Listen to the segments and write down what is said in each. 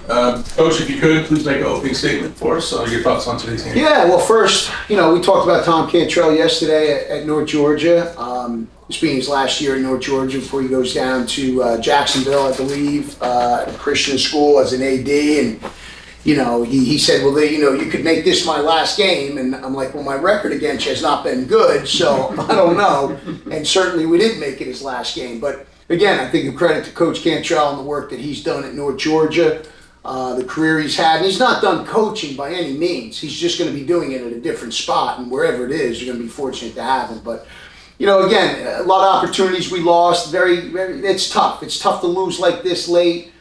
Coach, if you could, please make an opening statement for us. Your thoughts on today's game. Yeah, well, first, we talked about Tom Cantrell yesterday at North Georgia. This being his last year in North Georgia before he goes down to Jacksonville, I believe, at a Christian school as an AD. And, he said, well, you could make this my last game. And I'm like, well, my record against you has not been good, so I don't know. And certainly we didn't make it his last game. But, again, I think a credit to Coach Cantrell and the work that he's done at North Georgia. The career he's had, and he's not done coaching by any means. He's just going to be doing it at a different spot, and wherever it is, you're going to be fortunate to have him. But, again, a lot of opportunities we lost. It's tough. It's tough to lose like this late.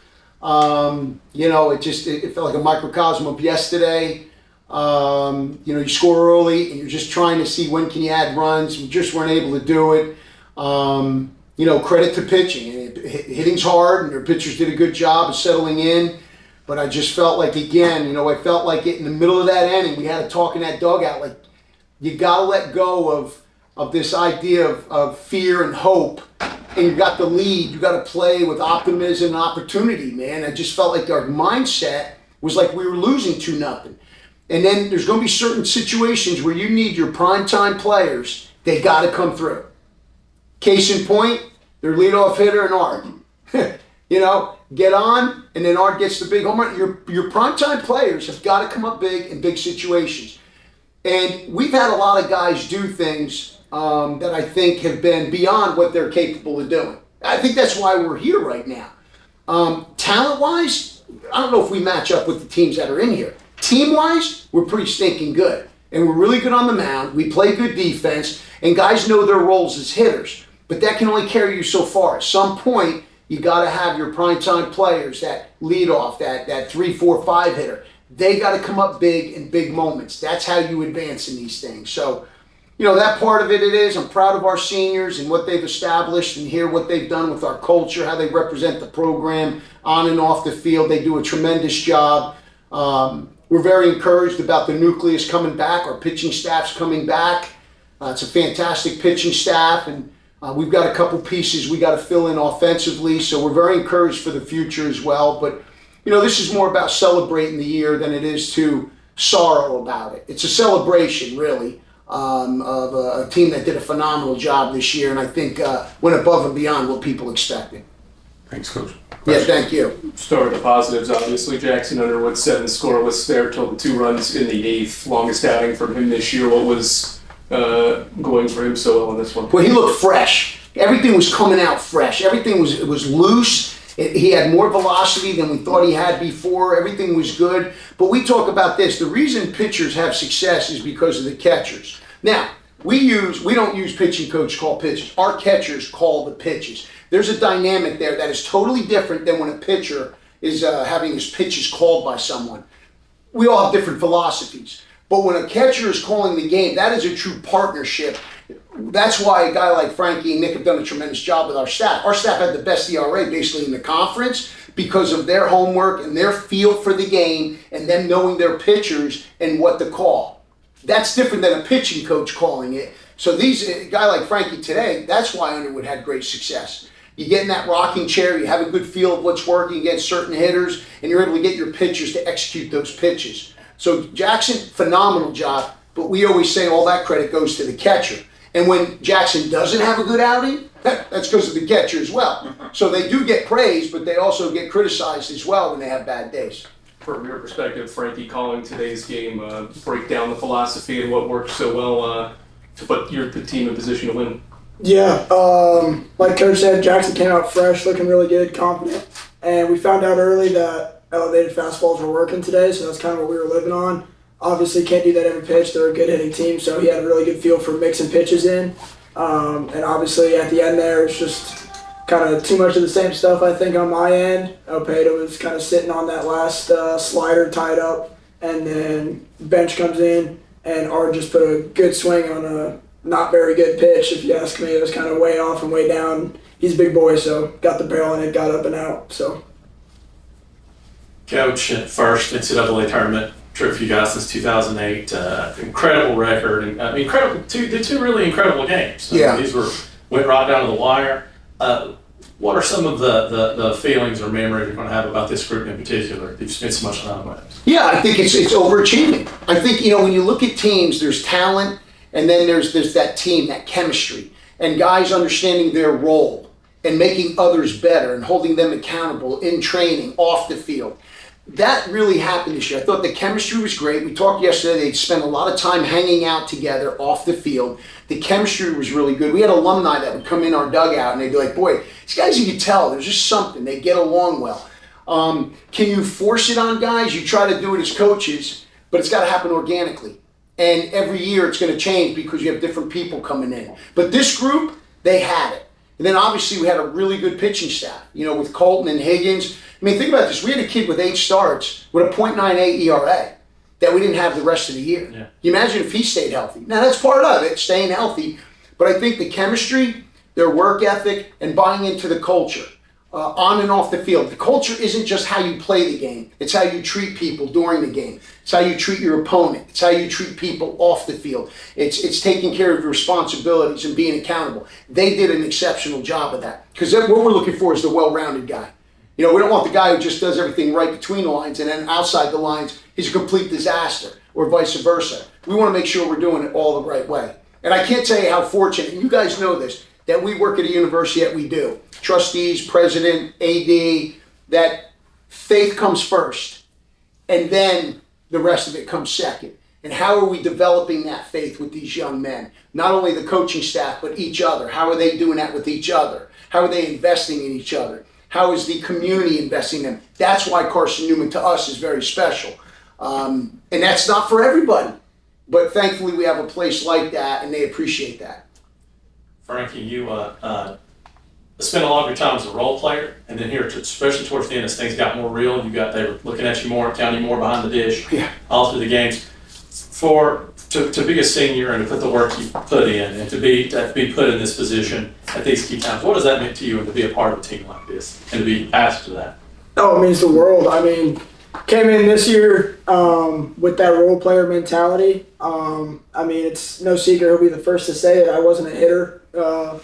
It felt like a microcosm of yesterday. You score early, and you're just trying to see when can you add runs. We just weren't able to do it. Credit to pitching. Hitting's hard, and their pitchers did a good job of settling in. But I just felt like, again, I felt like it in the middle of that inning. We had a talk in that dugout, like, you got to let go of this idea of fear and hope. And you got the lead. You got to play with optimism and opportunity, man. I just felt like our mindset was like we were losing 2-0. And then there's going to be certain situations where you need your primetime players. They got to come through. Case in point, their leadoff hitter and Art. Get on, and then Art gets the big home run. Your primetime players have got to come up big in big situations. And we've had a lot of guys do things that I think have been beyond what they're capable of doing. I think that's why we're here right now. Talent-wise, I don't know if we match up with the teams that are in here. Team-wise, we're pretty stinking good. And we're really good on the mound. We play good defense, and guys know their roles as hitters. But that can only carry you so far. At some point, you got to have your primetime players, that lead off, that 3, 4, 5 hitter. They got to come up big in big moments. That's how you advance in these things. So, that part of it is. I'm proud of our seniors and what they've established and hear what they've done with our culture, how they represent the program on and off the field. They do a tremendous job. We're very encouraged about the nucleus coming back. Our pitching staff's coming back. It's a fantastic pitching staff, and we've got a couple pieces we got to fill in offensively, so we're very encouraged for the future as well. But, this is more about celebrating the year than it is to sorrow about it. It's a celebration, really, of a team that did a phenomenal job this year, and I think went above and beyond what people expected. Thanks, Coach. Yeah, thank you. Start with the positives, obviously. Jackson Underwood 7 scoreless there till the 2 runs in the 8th. Longest outing from him this year. What was going for him so well in this one? Well, he looked fresh. Everything was coming out fresh. Everything was loose. He had more velocity than we thought he had before. Everything was good. But we talk about this. The reason pitchers have success is because of the catchers. Now, we don't use pitching coach call pitches. Our catchers call the pitches. There's a dynamic there that is totally different than when a pitcher is having his pitches called by someone. We all have different philosophies. But when a catcher is calling the game, that is a true partnership. That's why a guy like Frankie and Nick have done a tremendous job with our staff. Our staff had the best ERA basically in the conference because of their homework and their feel for the game and them knowing their pitchers and what to call. That's different than a pitching coach calling it. So a guy like Frankie today, that's why Underwood had great success. You get in that rocking chair, you have a good feel of what's working against certain hitters, and you're able to get your pitchers to execute those pitches. So Jackson, phenomenal job, but we always say all that credit goes to the catcher. And when Jackson doesn't have a good outing, that's because of the catcher as well. So they do get praised, but they also get criticized as well when they have bad days. From your perspective, Frankie, calling today's game, break down the philosophy and what worked so well to put the team in position to win. Yeah, like Coach said, Jackson came out fresh, looking really good, confident. And we found out early that elevated fastballs were working today, so that's kind of what we were living on. Obviously, can't do that every pitch. They're a good hitting team, so he had a really good feel for mixing pitches in. And obviously, at the end there, it's just kind of too much of the same stuff, I think, on my end. Opeda was kind of sitting on that last slider tied up, and then bench comes in, and Art just put a good swing on a not very good pitch, if you ask me. It was kind of way off and way down. He's a big boy, so got the barrel and it got up and out. So, Coach, first NCAA tournament trip for you guys since 2008. Incredible record, and I mean, two really incredible games. Yeah. These went right down to the wire. What are some of the feelings or memories you're going to have about this group in particular that you've spent so much time with? Yeah, I think it's overachieving. I think, when you look at teams, there's talent, and then there's that team, that chemistry, and guys understanding their role and making others better and holding them accountable in training, off the field. That really happened this year. I thought the chemistry was great. We talked yesterday, they spent a lot of time hanging out together off the field. The chemistry was really good. We had alumni that would come in our dugout and they'd be like, boy, these guys, you could tell, there's just something. They get along well. Can you force it on guys? You try to do it as coaches, but it's got to happen organically. And every year it's going to change because you have different people coming in. But this group, they had it. And then obviously we had a really good pitching staff, with Colton and Higgins. I mean, think about this. We had a kid with 8 starts with a .98 ERA that we didn't have the rest of the year. Yeah. You imagine if he stayed healthy. Now, that's part of it, staying healthy. But I think the chemistry, their work ethic, and buying into the culture, on and off the field. The culture isn't just how you play the game. It's how you treat people during the game. It's how you treat your opponent. It's how you treat people off the field. It's taking care of your responsibilities and being accountable. They did an exceptional job of that. Because what we're looking for is the well-rounded guy. We don't want the guy who just does everything right between the lines and then outside the lines he's a complete disaster, or vice versa. We want to make sure we're doing it all the right way. And I can't tell you how fortunate, and you guys know this, that we work at a university that we do. Trustees, president, AD, that faith comes first, and then the rest of it comes second. And how are we developing that faith with these young men? Not only the coaching staff, but each other. How are they doing that with each other? How are they investing in each other? How is the community investing in them? That's why Carson Newman to us is very special. And that's not for everybody. But thankfully we have a place like that, and they appreciate that. Frankie, you spent a lot of your time as a role player, and then here, especially towards the end, as things got more real, they were looking at you more, counting you more behind the dish, all through the games. To be a senior and to put the work you put in, and to be put in this position at these key times, what does that mean to you, and to be a part of a team like this, and to be asked to that? Oh, it means the world. I mean, came in this year with that role player mentality. I mean, it's no secret, he'll be the first to say it. I wasn't a hitter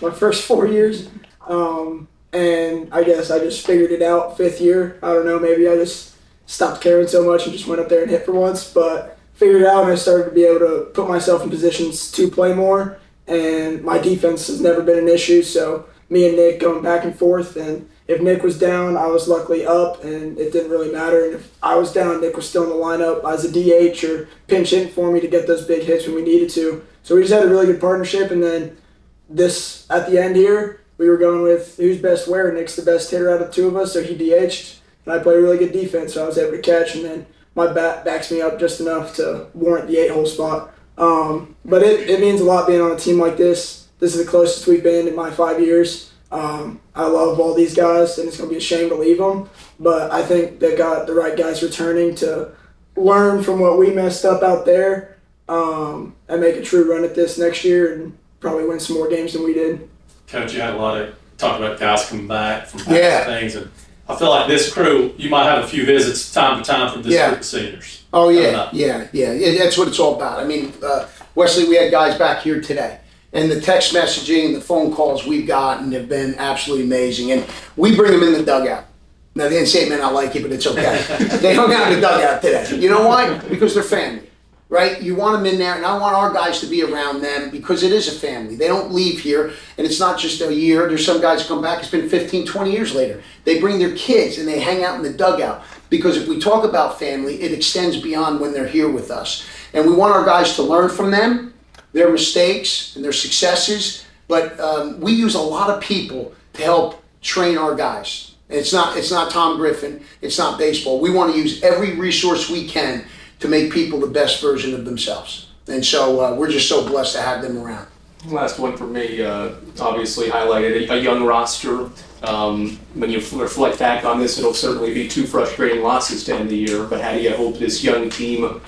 my first 4 years. And I guess I just figured it out 5th year. I don't know, maybe I just stopped caring so much and just went up there and hit for once. But figured it out, and I started to be able to put myself in positions to play more. And my defense has never been an issue, so me and Nick going back and forth. And if Nick was down, I was luckily up, and it didn't really matter. And if I was down, Nick was still in the lineup as a DH or pinch hitting for me to get those big hits when we needed to. So we just had a really good partnership. And then this, at the end here, we were going with who's best where. Nick's the best hitter out of 2 of us, so he DH'd. And I played really good defense, so I was able to catch. And then my bat backs me up just enough to warrant the 8-hole spot. But it means a lot being on a team like this. This is the closest we've been in my 5 years. I love all these guys, and it's going to be a shame to leave them. But I think they got the right guys returning to learn from what we messed up out there and make a true run at this next year and probably win some more games than we did. Coach, you had a lot of talk about guys coming back from past things, and I feel like this crew, you might have a few visits time to time from this group of seniors. Oh, yeah. That's what it's all about. I mean, Wesley, we had guys back here today, and the text messaging and the phone calls we've gotten have been absolutely amazing, and we bring them in the dugout. Now, they didn't say it meant I like it, but it's okay. They hung out in the dugout today. You know why? Because they're family. Right? You want them in there, and I want our guys to be around them because it is a family. They don't leave here, and it's not just a year. There's some guys come back, it's been 15, 20 years later. They bring their kids, and they hang out in the dugout because if we talk about family, it extends beyond when they're here with us. And we want our guys to learn from them, their mistakes and their successes, but we use a lot of people to help train our guys. And it's not Tom Griffin, it's not baseball. We want to use every resource we can to make people the best version of themselves. And so we're just so blessed to have them around. Last one for me, obviously highlighted a young roster. When you reflect back on this, it'll certainly be 2 frustrating losses to end the year, but how do you hope this young team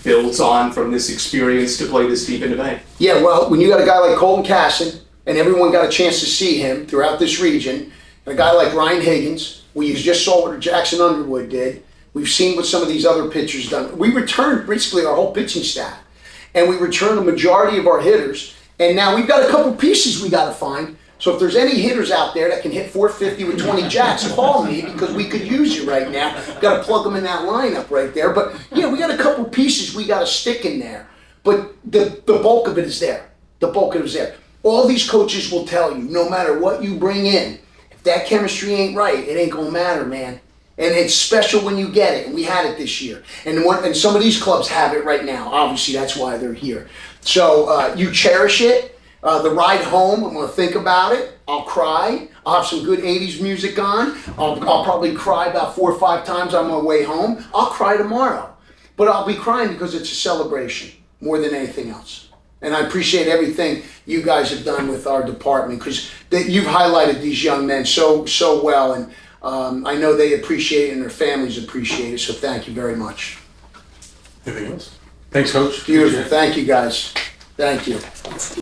builds on from this experience to play this deep into May? Yeah, well, when you got a guy like Colton Carson, and everyone got a chance to see him throughout this region, and a guy like Ryan Higgins, we just saw what Jackson Underwood did. We've seen what some of these other pitchers done. We returned basically our whole pitching staff, and we returned the majority of our hitters. And now we've got a couple pieces we got to find, So if there's any hitters out there that can hit 450 with 20 jacks, call me because we could use you right now. Got to plug them in that lineup right there. But yeah, we got a couple pieces we got to stick in there. But the bulk of it is there. The bulk of it is there. All these coaches will tell you, no matter what you bring in, if that chemistry ain't right, it ain't gonna matter, man. And it's special when you get it, and we had it this year. And some of these clubs have it right now. Obviously, that's why they're here. So you cherish it. The ride home, I'm gonna think about it. I'll cry. I'll have some good 80s music on. I'll probably cry about 4 or 5 times on my way home. I'll cry tomorrow. But I'll be crying because it's a celebration more than anything else. And I appreciate everything you guys have done with our department because you've highlighted these young men so well, and I know they appreciate it and their families appreciate it. So thank you very much. Anything else? Thanks, Coach. Beautiful. Thank you, guys. Thank you.